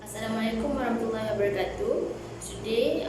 Assalamualaikum warahmatullahi wabarakatuh. Today,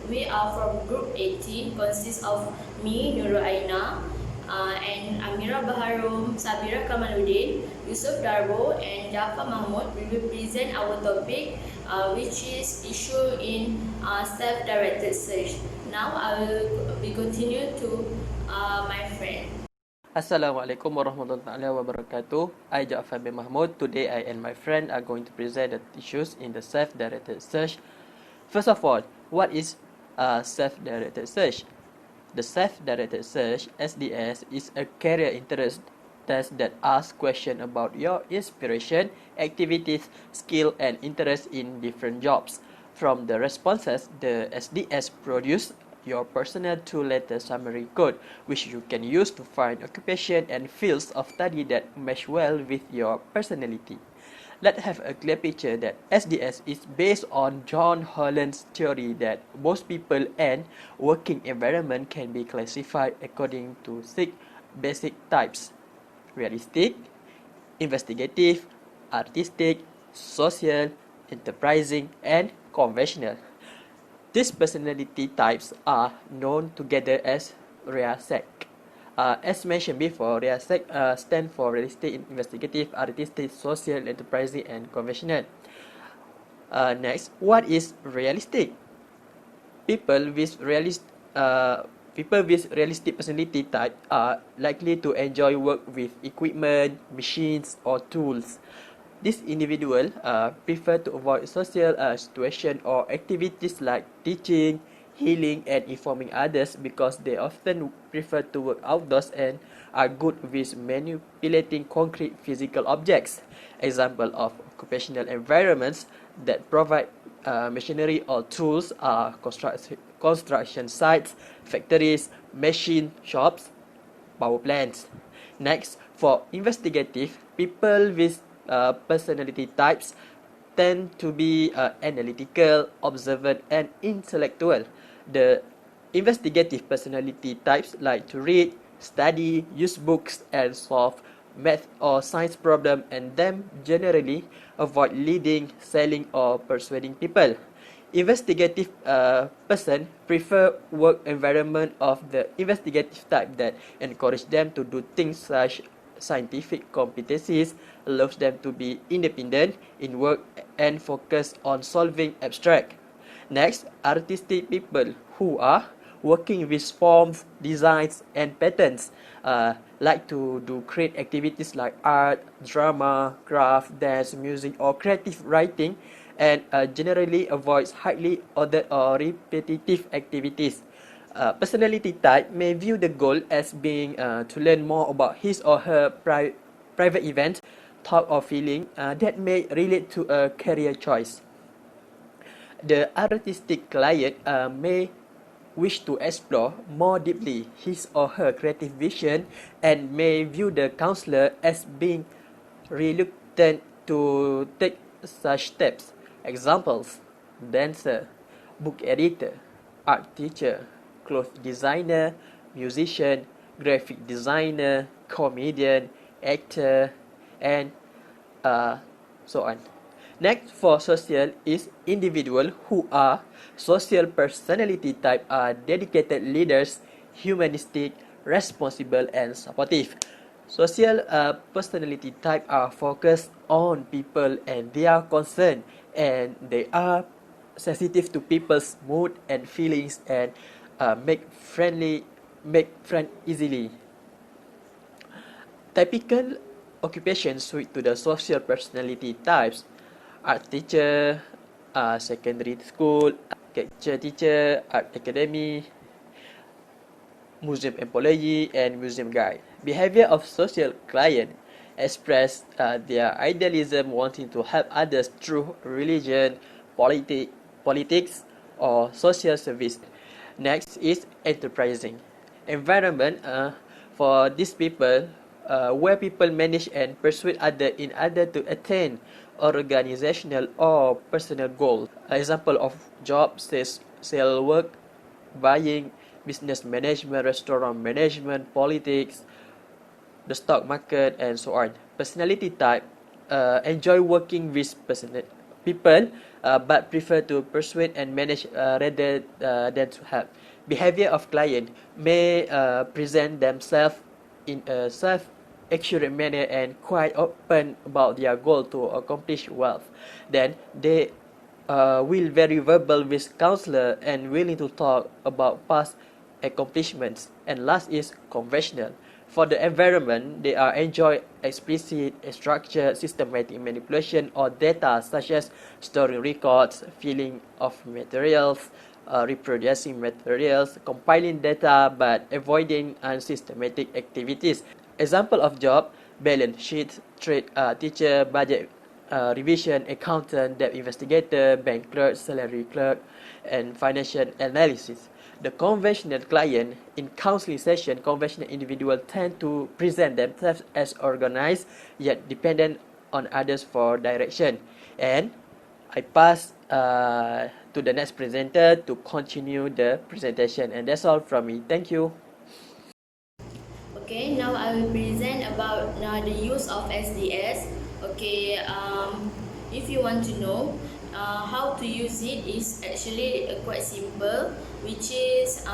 we are from Group 80, consists of me, Nurul Aina, and Amira Baharum, Sabira Kamaluddin, Yusuf Darbo, and Jafar Mahmud. We will present our topic, which is issue in self-directed search. Now, I will be continue to my friend. Assalamualaikum warahmatullahi wabarakatuh. I Ja'far bin Mahmud. Today I and my friend are going to present the issues in the self-directed search. First of all, what is self-directed search? The self-directed search (SDS) is a career interest test that asks questions about your inspiration, activities, skill, and interest in different jobs. From the responses, the SDS produces your personal two-letter summary code, which you can use to find occupation and fields of study that mesh well with your personality. Let's have a clear picture that SDS is based on John Holland's theory that most people and working environment can be classified according to 6 basic types: realistic, investigative, artistic, social, enterprising, and conventional. These personality types are known together as REASEC. As mentioned before, REASEC stands for realistic, investigative, artistic, social, enterprising, and conventional. Next, what is realistic? People with realist people with realistic personality type are likely to enjoy work with equipment, machines, or tools. These individuals prefer to avoid social situations or activities like teaching, healing, and informing others because they often prefer to work outdoors and are good with manipulating concrete physical objects. Example of occupational environments that provide machinery or tools are construction sites, factories, machine shops, power plants. Next, for investigative, people with personality types tend to be analytical, observant, and intellectual. The investigative personality types like to read, study, use books, and solve math or science problem, and them generally avoid leading, selling, or persuading people. Investigative person prefer work environment of the investigative type that encourage them to do things such scientific competencies, allows them to be independent in work and focus on solving abstract. Next, artistic people who are working with forms, designs, and patterns like to do create activities like art, drama, craft, dance, music, or creative writing, and generally avoids highly ordered or repetitive activities. Personality type may view the goal as being to learn more about his or her private event, thought, or feeling that may relate to a career choice. The artistic client may wish to explore more deeply his or her creative vision and may view the counselor as being reluctant to take such steps. Examples: dancer, book editor, art teacher, cloth designer, musician, graphic designer, comedian, actor, and so on. Next, for social is individual who are social personality type are dedicated leaders, humanistic, responsible, and supportive. Social personality type are focused on people and their concern, and they are sensitive to people's mood and feelings and make friend easily. Typical occupations suit to the social personality types: art teacher, secondary school, architecture teacher, art academy, museum employee, and museum guide. Behavior of social client express their idealism, wanting to help others through religion, politics, or social service. Next is enterprising environment for these people, where people manage and persuade others in order to attain organizational or personal goals. Example of job: sales work, buying, business management, restaurant management, politics, the stock market, and so on. Personality type enjoy working with people, but prefer to persuade and manage rather than to help. Behavior of client may present themselves in a self-assured manner and quite open about their goal to accomplish wealth. Then they will very verbal with counselor and willing to talk about past accomplishments. And last is conventional. For the environment, they are enjoy explicit, structured, systematic manipulation or data such as storing records, filling of materials, reproducing materials, compiling data but avoiding unsystematic activities. Example of job: balance sheet, trade teacher, budget revision, accountant, debt investigator, bank clerk, salary clerk, and financial analysis. The conventional client in counseling session, conventional individual tend to present themselves as organized yet dependent on others for direction. And I pass to the next presenter to continue the presentation. And that's all from me. Thank you. Okay, now I will present about the use of SDS. Okay, if you want to know how to use it, is actually quite simple, which is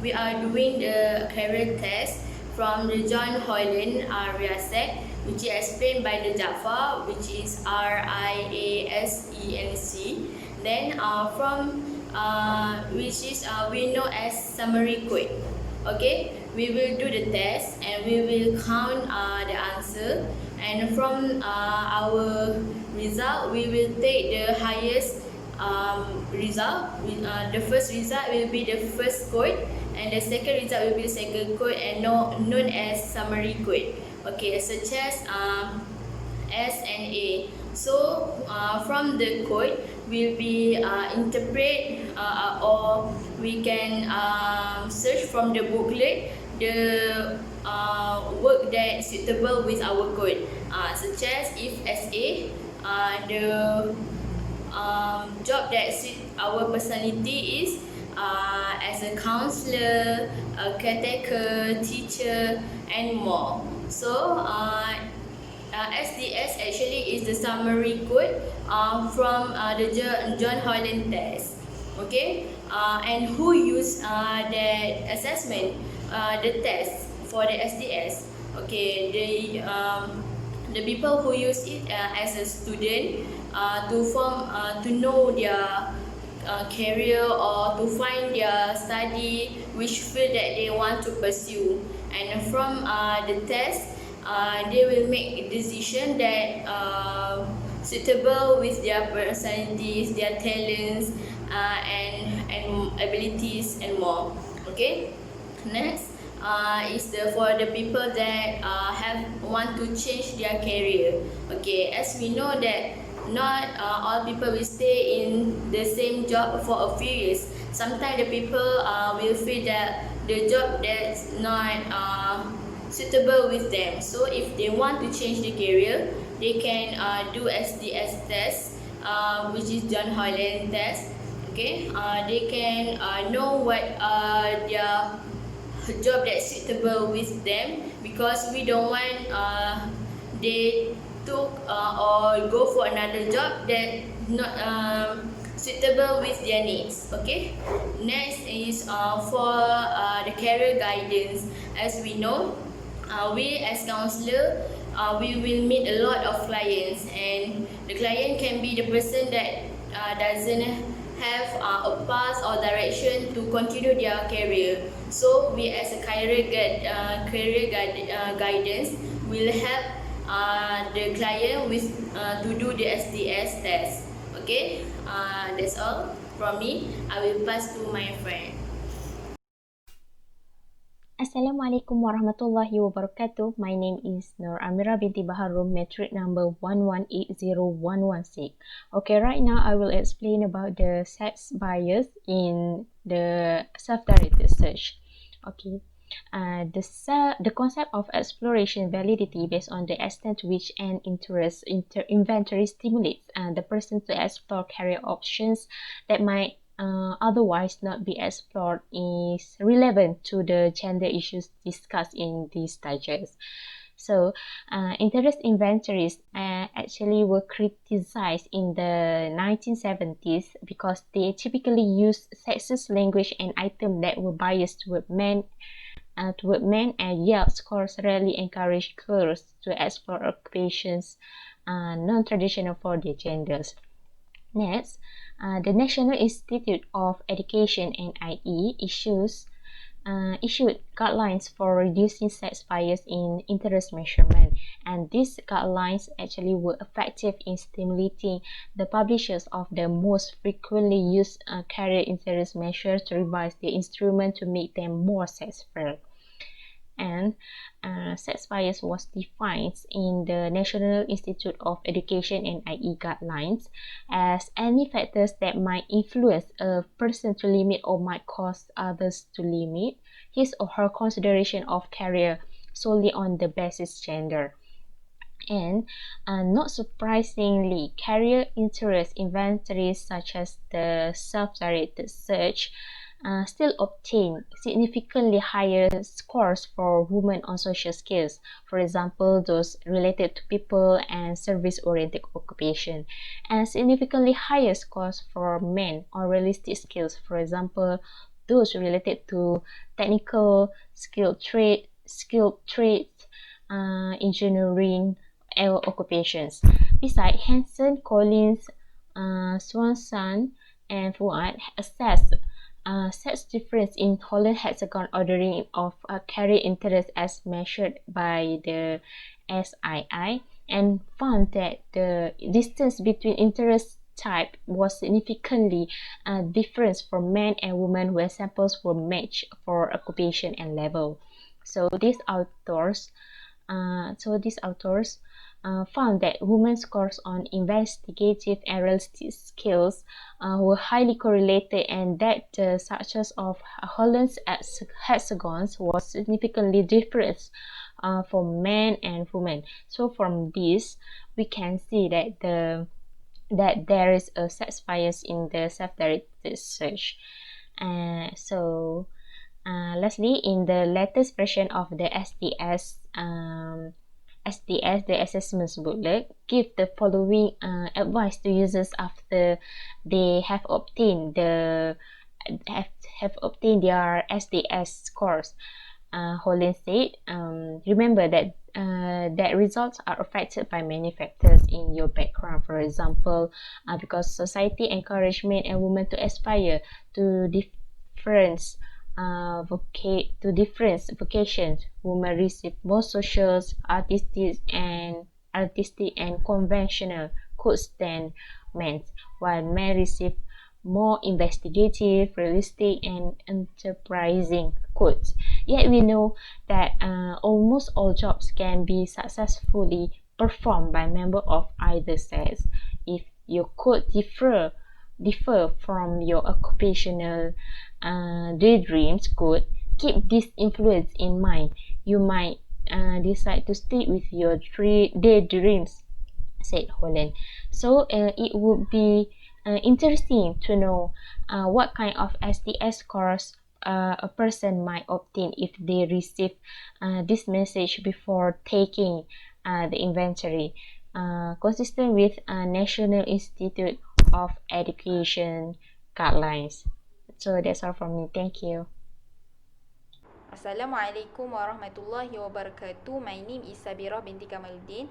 we are doing the career test from the John Hoyland RIASEC, which is explained by the Jaffa, which is RIASENC. Then from which is we know as summary code. Okay, we will do the test and we will count the answer, and from our result we will take the highest result. The first result will be the first code, and the second result will be the second code, and known as summary code. Okay, such as S and A. So from the code will be interpret or we can search from the booklet the work that suitable with our code, such as if SA, the job that suit our personality is as a counselor, a caretaker, teacher, and more. So SDS actually is the summary code from the John Hoyland test. Okay, and who use the assessment, the test for the SDS? Okay, the people who use it as a student to know their career or to find their study, which field that they want to pursue, and from the test they will make a decision that suitable with their personalities, their talents, and abilities and more. Okay, next is for the people that want to change their career. Okay, as we know that not all people will stay in the same job for a few years. Sometimes the people will feel that the job that's not suitable with them. So if they want to change the career, they can do SDS test, which is John Hoyland test. Okay, they can know what their job that's suitable with them, because we don't want they took or go for another job that not suitable with their needs. Okay, next is for the career guidance. As we know, we as counselor, we will meet a lot of clients, and the client can be the person that doesn't have a path or direction to continue their career. So we as a career guidance will help the client with to do the SDS test. Okay, that's all from me. I will pass to my friend. Assalamualaikum warahmatullahi wabarakatuh. My name is Nur Amira binti Baharum, metric number 1180116. Okay, right now I will explain about the sex bias in the self-directed search. Okay, the concept of exploration validity based on the extent to which an interest inventory stimulates the person to explore career options that might otherwise not be explored is relevant to the gender issues discussed in this digest. So, interest inventories actually were criticized in the 1970s because they typically used sexist language and items that were biased toward men, and Yelp scores rarely encourage girls to explore occupations non-traditional for their genders. Next, the National Institute of Education (NIE) issued guidelines for reducing sex bias in interest measurement, and these guidelines actually were effective in stimulating the publishers of the most frequently used career interest measures to revise their instrument to make them more sex fair. And sex bias was defined in the National Institute of Education (NIE) guidelines as any factors that might influence a person to limit or might cause others to limit his or her consideration of career solely on the basis gender. And not surprisingly, career interest inventories such as the self-directed search still obtain significantly higher scores for women on social skills. For example, those related to people and service-oriented occupation, and significantly higher scores for men on realistic skills. For example, those related to technical skilled trades, engineering, occupations. Besides, Hansen, Collins, Swanson, and Fuad assessed sex difference in Holland hexagon ordering of career interest as measured by the SII, and found that the distance between interest type was significantly different for men and women when samples were matched for occupation and level. So these authors found that women's scores on investigative and realistic skills were highly correlated, and that the success of Holland's hexagons was significantly different for men and women. So from this, we can see that there is a sex bias in the self-directed search. Lastly, in the latest version of the SDS, the assessment booklet, give the following advice to users after they have obtained their SDS scores. Holland said, remember that results are affected by many factors in your background. For example, because society encourages men and women to aspire to different vocations. Women receive more social, artistic, and conventional codes than men, while men receive more investigative, realistic, and enterprising codes. Yet we know that almost all jobs can be successfully performed by members of either sex. If your code differ from your occupational daydreams code, keep this influence in mind. You might decide to stick with your daydreams, said Holland. So it would be interesting to know what kind of SDS scores a person might obtain if they receive this message before taking the inventory, consistent with National Institute of Education guidelines. So that's all from me. Thank you. Assalamualaikum warahmatullahi wabarakatuh. My name is Sabira binti Kamaluddin.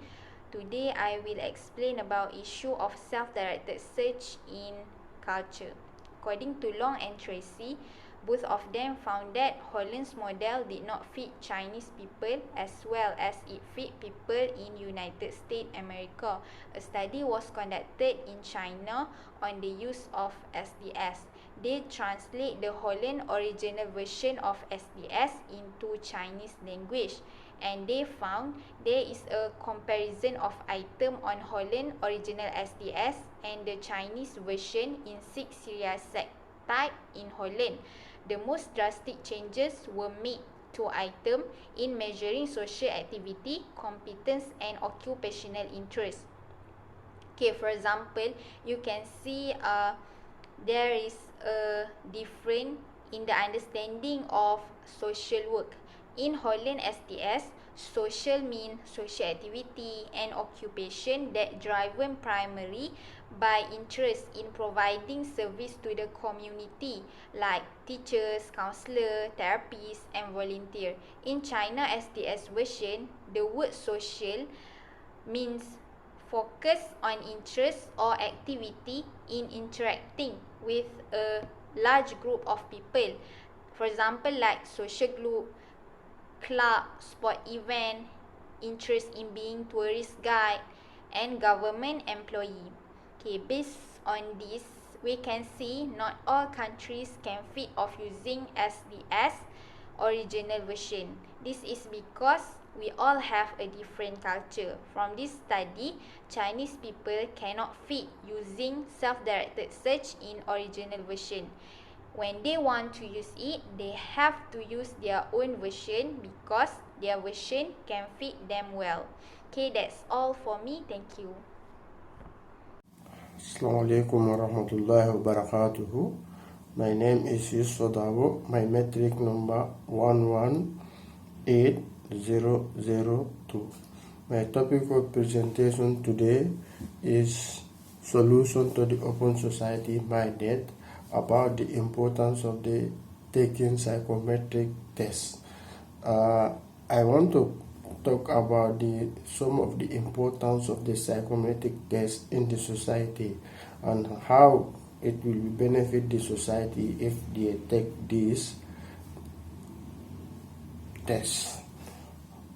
Today I will explain about issue of self-directed search in culture. According to Long and Tracy, both of them found that Holland's model did not fit Chinese people as well as it fit people in United States America. A study was conducted in China on the use of SDS. They translate the Holland original version of SDS into Chinese language, and they found there is a comparison of item on Holland original SDS and the Chinese version in 6 serial set type in Holland. The most drastic changes were made to item in measuring social activity, competence, and occupational interest. Okay, for example, you can see there is a difference in the understanding of social work. In Holland SDS, social mean, social activity and occupation that driven primarily by interest in providing service to the community like teachers, counselor, therapists and volunteer. In China SDS version, the word social means focus on interest or activity in interacting with a large group of people. For example, like social group, club, sport event, interest in being tourist guide, and government employee. Okay, based on this, we can see not all countries can fit of using SDS original version. This is because we all have a different culture. From this study, Chinese people cannot fit using self-directed search in original version. When they want to use it, they have to use their own version because their version can fit them well. Okay, that's all for me. Thank you. Assalamualaikum warahmatullahi wabarakatuh. My name is Yusuf Dabo. My metric number 118002. My topic of presentation today is solution to the open society minded about the importance of the taking psychometric test. I want to talk about some of the importance of the psychometric test in the society and how it will benefit the society if they take this test.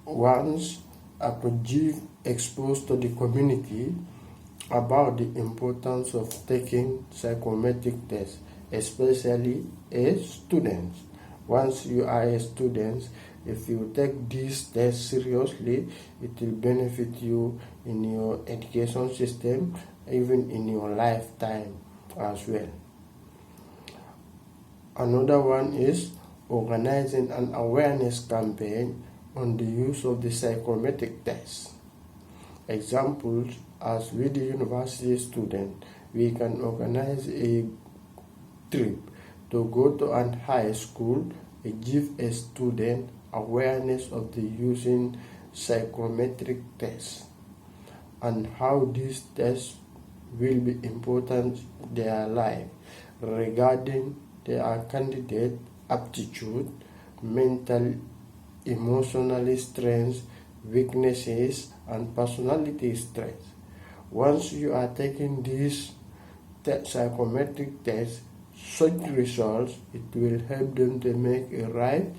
Once I could give exposed to the community about the importance of taking psychometric tests, especially as students. Once you are a student, if you take this test seriously, it will benefit you in your education system, even in your lifetime as well. Another one is organizing an awareness campaign on the use of the psychometric test. Examples, as with the university student, we can organize a trip to go to an high school and give a student awareness of the using psychometric tests and how these tests will be important in their life regarding their candidate aptitude, mental, emotional strengths, weaknesses, and personality strengths. Once you are taking these psychometric tests, such results, it will help them to make a right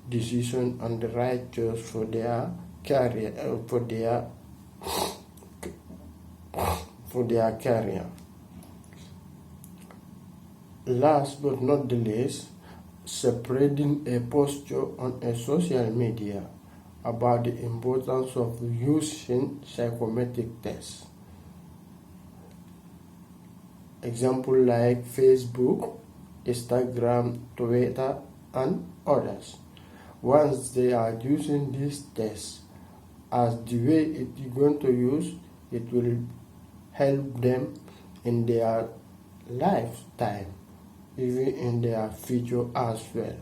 decision and the right choice for their career, for their career. Last but not the least, spreading a posture on a social media about the importance of using psychometric tests. Example like Facebook, Instagram, Twitter, and others. Once they are using these tests as the way it is going to use, it will help them in their lifetime, even in their future as well.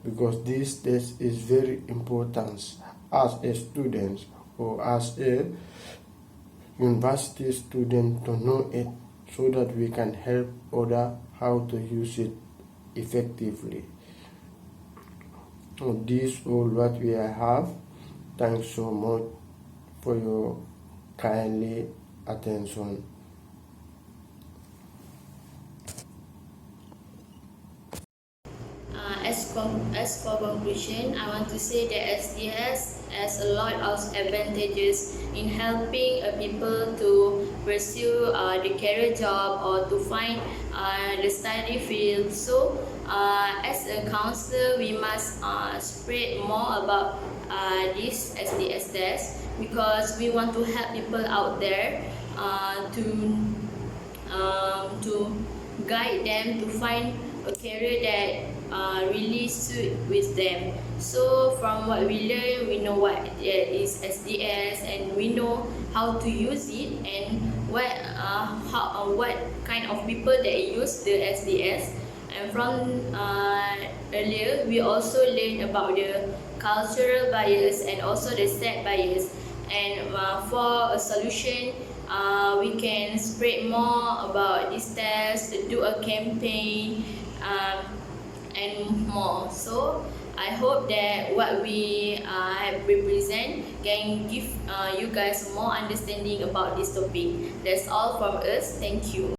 Because this test is very important as a student or as a university student to know it, so that we can help others how to use it effectively. So this is all what we have. Thanks so much for your kindly attention. As for conclusion, I want to say that SDS has a lot of advantages in helping people to pursue the career job or to find the study field. So, as a counselor, we must spread more about this SDS test because we want to help people out there to guide them to find a career that really suit with them. So from what we learn, we know what is SDS and we know how to use it and what kind of people that use the SDS. And from earlier, we also learned about the cultural bias and also the sex bias. And for a solution, we can spread more about this test, do a campaign, and more. So I hope that what we have represent can give you guys more understanding about this topic. That's all from us. Thank you.